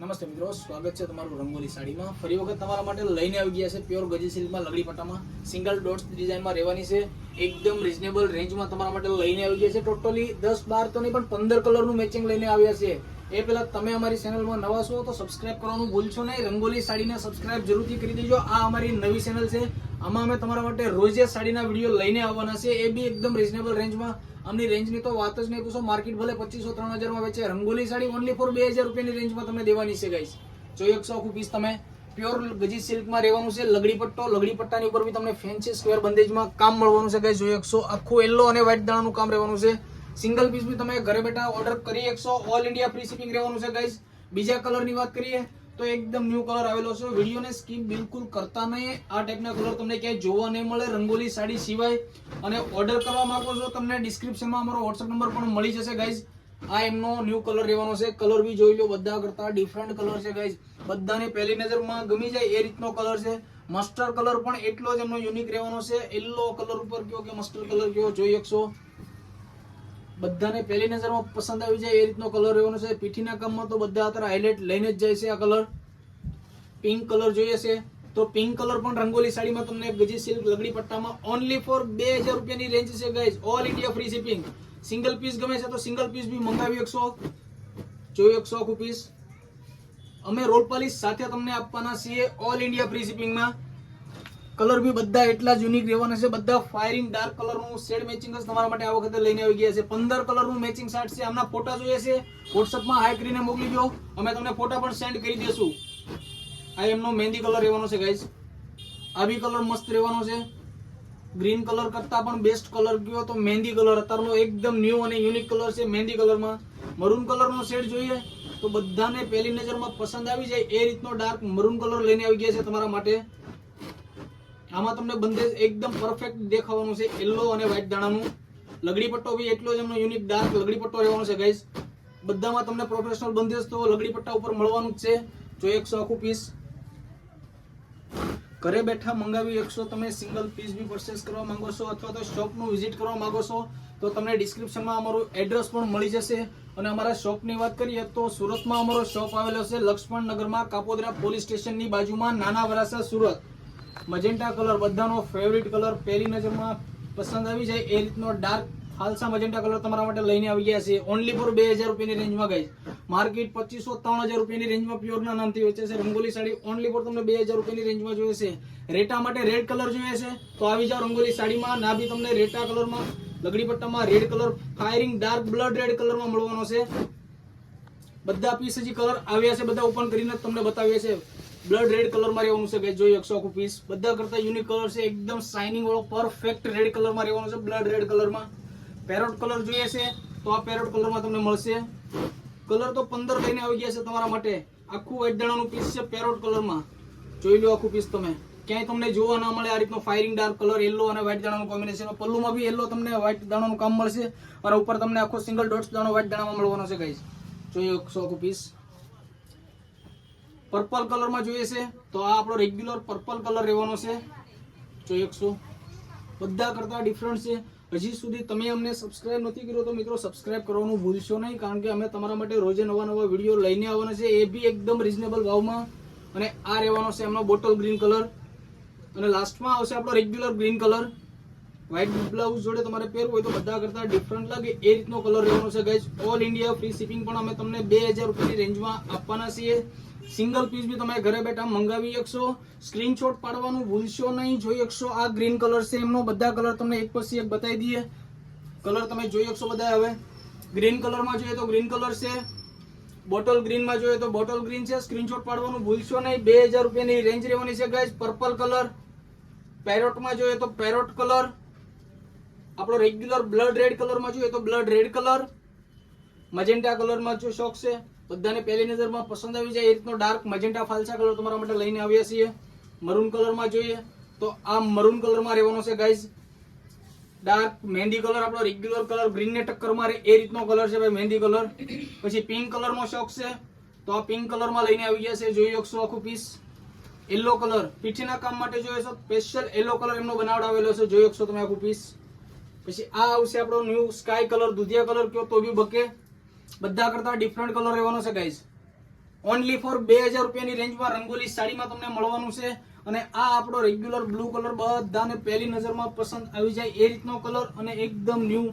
નમસ્તે મિત્રો, સ્વાગત છે તમારું રંગોલી સાડીમાં. ફરી વખત તમારા માટે લઈને આવી ગયા છે પ્યોર ગજી સિલ્કમાં લગડી પટ્ટામાં સિંગલ ડોટ્સ ડિઝાઇનમાં રહેવાની છે. એકદમ રીઝનેબલ રેન્જમાં તમારા માટે લઈને આવી ગયા છે. ટોટલી 10-12 તો નહીં પણ 15 કલરનું મેચિંગ લઈને આવ્યા છે. એ પહેલા તમે અમારી ચેનલમાં નવા છો તો સબસ્ક્રાઇબ કરવાનું ભૂલશો નહીં. રંગોલી સાડીને સબસ્ક્રાઇબ જરૂરથી કરી દેજો. આ અમારી નવી ચેનલ છે. આમાં અમે તમારા માટે રોજે સાડીના વિડીયો લઈને આવવાના છે, એ બી એકદમ રીઝનેબલ રેન્જમાં. આમની રેન્જની તો વાત જ નહીં પૂછો. માર્કેટ ભલે 2500-3000 માં વેચે, રંગોલી સાડી ઓનલી ફોર 2000 રૂપિયાની રેન્જમાં તમને દેવાની છે ગાઈસ. જોઈ 100 આખું પીસ તમે પ્યોર ગજી સિલ્કમાં રહેવાનું છે. લગડી પટ્ટો, લગડી પટ્ટાની ઉપર બી તમને ફેન્સી સ્ક્વેર બંદેજમાં કામ મળવાનું છે ગાઈસ. જોઈ 100 આખું યલો અને વ્હાઈટ દાણાનું કામ રહેવાનું છે. સિંગલ પીસ બી તમે ઘરે બેઠા ઓર્ડર કરી 100. ઓલ ઇન્ડિયા ફ્રી શિપિંગ રહેવાનું છે ગાઈસ. બીજા કલરની વાત કરીએ તો એકદમ ન્યૂ કલર આવેલો છે. વિડીયોને સ્કીપ બિલકુલ કરતા નહીં. આ ટાઈપના કલર તમને ક્યાંય જોવા નહીં મળે રંગોલી સાડી સિવાય. અને ઓર્ડર કરવા માંગો છો તમને ડિસ્ક્રિપ્શનમાં અમારો WhatsApp નંબર પણ મળી જશે ગાઈઝ. આ એમનો ન્યૂ કલર રહેવાનો છે. કલર બી જોઈ લો, બધા કરતા ડિફરન્ટ કલર છે ગાઈઝ. બધાને પહેલી નજરમાં ગમી જાય એ રીતનો કલર છે. મસ્ટર્ડ કલર પણ એટલો જ એમનો યુનિક રહેવાનો છે. યલો કલર ઉપર કયો કે મસ્ટર્ડ કલર કયો જોઈ 100. બધાને પહેલી નજરમાં પસંદ આવી જાય એ રીતનો કલર રહેવાનો છે. પીઠીના કામમાં તો બધા અત્યારે હાઇલાઇટ લઈને જ જાય છે. આ કલર પિંક કલર જોઈએ છે તો પિંક કલર પણ રંગોલી સાડીમાં તમને ગજી સિલ્ક લગડી પટ્ટામાં ઓનલી ફોર 2000 રૂપિયાની રેન્જ છે guys. All India free shipping. Single piece ગમે છે તો સિંગલ પીસ બી મંગાવી 100. જોઈ 100 આખું પીસ અમે રોલ પાલિશ સાથે તમને આપવાના છીએ ઓલ ઇન્ડિયા ફ્રી શિપિંગમાં. કલર બી બધા એટલા જ યુનિક રહેવાના છે. બધા ફાયરિંગ ડાર્ક કલરનું શેડ મેચિંગ જ તમારા માટે આ વખતે લઈને આવી ગયા છે. 15 કલરનું મેચિંગ શર્ટ છે. આમના ફોટા જોઈએ છે WhatsAppમાં હાઈ કરીને મોકલી દો, અમે તમને ફોટા પણ સેન્ડ કરી દેશું. આ એમનો મહેંદી કલર રહેવાનો છે ગાઈઝ. આ બી કલર મસ્ત રહેવાનો છે. ગ્રીન કલર કરતા પણ બેસ્ટ કલર કયો તો મહેંદી કલર. અત્યારનો એકદમ ન્યૂ અને યુનિક કલર છે મહેંદી કલરમાં. મરૂન કલરનો શેડ જોઈએ તો બધાને પહેલી નજરમાં પસંદ આવી જાય એ રીતનો ડાર્ક મરૂન કલર લઈને આવી ગયા છે તમારા માટે. આમાં તમને બંદેજ એકદમ પરફેક્ટ દેખાવાનું છે. યલો અને વ્હાઈટ દાણાનું. લગડી પટ્ટો બી એટલો જ એમનો યુનિક ડાર્ક લગડી પટ્ટો રહેવાનો છે ગાઈઝ. બધામાં તમને પ્રોફેશનલ બંદેજ તો લગડી પટ્ટા ઉપર મળવાનું જ છે. જો 100 આખું પીસ ઘરે બેઠા મંગાવી 100. તમે સિંગલ પીસ બી પરચેસ કરવા માંગો છો અથવા તો શોપનું વિઝિટ કરવા માંગો છો તો તમને ડિસ્ક્રિપ્શનમાં અમારું એડ્રેસ પણ મળી જશે. અને અમારા શોપની વાત કરીએ તો સુરતમાં અમારો શોપ આવેલો છે લક્ષ્મણ નગરમાં, કાપોદ્રા પોલીસ સ્ટેશનની બાજુમાં, નાના વરાસા, સુરત. મજેન્ટા કલર બધાનો ફેવરિટ કલર. પહેલી નજરમાં પસંદ આવી જાય એ રીતનો ડાર્ક ફાલસા મજેન્ટા કલર તમારા માટે લઈને આવી ગયા છે ઓનલી ફોર 2000 રૂપિયાની રેન્જમાં ગાઈઝ. માર્કેટ 2500-3000 રૂપિયાની રેન્જમાં પ્યોરના નામથી વેચે છે. રંગોલી સાડી ઓનલી ફોર તમને 2000 રૂપિયાની રેન્જમાં જોઈએ છે. રેટા માટે રેડ કલર જોઈએ છે તો આવી જાઓ રંગોલી સાડીમાં. ના બી તમને રેટા કલરમાં લગડી પટ્ટામાં red colour firing dark blood red કલરમાં મળવાનો છે. બધા પીસ હજી કલર આવ્યા છે, બધા ઓપન કરીને તમને બતાવીએ છે. બ્લડ રેડ કલરમાં રહેવાનું છે ગાઈસ. જોઈ 100 આખું પીસ. બધા કરતા યુનિક કલર છે. એકદમ શાઇનિંગ વાળો પરફેક્ટ રેડ કલરમાં રહેવાનો છે. બ્લડ રેડ કલરમાં. પેરોટ કલર જોઈએ છે તો આ પેરોટ કલરમાં તમને મળશે. કલર તો 15 લઈને આવી ગયા છે તમારા માટે. આખું વ્હાઈટ દાણાનું પીસ છે પેરોટ કલરમાં. જોઈ લો આખું પીસ તમે. ક્યાંય તમને જોવા ના મળે આ રીતનો ફાયરિંગ ડાર્ક કલર યલો અને વ્હાઈટ દાણાનું કોમ્બિનેશન. પલ્લુમાં બી યલો તમને વ્હાઈટ દાણાનું કામ મળશે અને ઉપર તમને આખો સિંગલ ડોટ્સ દાણો વ્હાઈટ દાણામાં મળવાનો છે ગાઈસ. જોઈ 100 આખું પીસ. પર્પલ કલરમાં જોઈએ છે તો આ આપણો રેગ્યુલર પર્પલ કલર રહેવાનો છે. જોઈ 100. બધા કરતા ડિફરન્ટ છે. હજી સુધી તમે અમને સબસ્ક્રાઇબ નથી કર્યો તો મિત્રો સબસ્ક્રાઇબ કરવાનું ભૂલશો નહીં, કારણ કે અમે તમારા માટે રોજે નવા વિડીયો લઈને આવવાના છે, એ બી એકદમ રીઝનેબલ ભાવમાં. અને આ રહેવાનો છે એમનો બોટલ ગ્રીન કલર. અને લાસ્ટમાં આવશે આપણો regular green colour. White blouse જોડે તમારે પહેરવું હોય તો બધા કરતા ડિફરન્ટ લાગે એ રીતનો કલર રહેવાનો છે guys. All India free shipping પણ અમે તમને 2000 રૂપિયાની રેન્જમાં આપવાના છીએ. સિંગલ પીસ બી તમે ઘરે બેઠા મંગાવી 100. સ્ક્રીનશોટ પાડવાનું ભૂલશો નહીં. જોઈ 100 આ ગ્રીન કલર છે એમનો. બધા કલર તમને એક પછી એક બતાવી દઈએ. કલર તમે જોઈ 100 બધા. હવે ગ્રીન કલરમાં જોઈએ તો ગ્રીન કલર છે. બોટલ ગ્રીનમાં જોઈએ તો બોટલ ગ્રીન છે. સ્ક્રીનશોટ પાડવાનું ભૂલશો નહીં. 2000 રૂપિયાની રેન્જ રહેવાની છે ગાઈઝ. Purple colour. પેરોટમાં જોઈએ તો પેરોટ કલર. આપણો રેગ્યુલર બ્લડ રેડ કલરમાં જોઈએ તો બ્લડ રેડ કલર. મજેન્ટા કલરમાં જો શોખ છે બધાને પહેલી નજરમાં પસંદ આવી જાય એ રીતનો ડાર્ક મજેન્ટા ફાલસા કલર તમારા માટે લઈને આવ્યા છીએ. મરૂન કલરમાં જોઈએ તો આ મરૂન કલરમાં રહેવાનો છે ગાઈઝ. ડાર્ક મહેંદી કલર આપણો રેગ્યુલર કલર ગ્રીન ને ટક્કર મારે એ રીતનો કલર છે ભાઈ મહેંદી કલર. પછી પિંક કલરનો શોખ છે તો આ પિંક કલરમાં લઈને આવી ગયા છે. જોઈ 100 આખું પીસ. યલો કલર પીઠીના કામ માટે જોઈએ તો સ્પેશિયલ યલો કલર એમનો બનાવડાવેલો છે. જોઈ 100 તમે આખું પીસ. પછી આ આવશે આપણો ન્યૂ સ્કાય કલર, દુધિયા કલર કયો તો બી બકે. બધા કરતા ડિફરન્ટ કલર રહેવાનો છે ગાઈઝ. ઓનલી ફોર 2000 રૂપિયાની રેન્જમાં રંગોલી સાડીમાં તમને મળવાનું છે. અને આ આપણો રેગ્યુલર બ્લુ કલર બધાને પહેલી નજરમાં પસંદ આવી જાય એ રીતનો કલર અને એકદમ ન્યૂ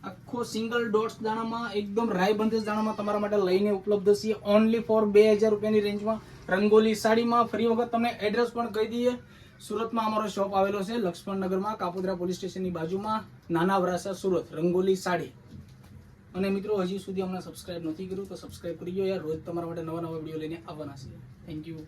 આખો સિંગલ ડોટ્સ દાણામાં એકદમ રાય બંધેજ દાણામાં તમારા માટે લઈને ઉપલબ્ધ છે ઓનલી ફોર 2000 રૂપિયાની રેન્જમાં રંગોલી સાડીમાં. ફરી વખત તમને એડ્રેસ પણ કહી દઈએ. સુરતમાં અમારો શોપ આવેલો છે લક્ષ્મણનગરમાં, કાપોદ્રા પોલીસ સ્ટેશનની બાજુમાં, નાના વરાસા, સુરત. રંગોલી સાડી. અને મિત્રો હજી સુધી અમને સબસ્ક્રાઇબ નથી કર્યું તો સબસ્ક્રાઇબ કરી દો યાર. રોજ તમારા માટે નવા વિડીયો લઈને આવવાના છે. Thank you.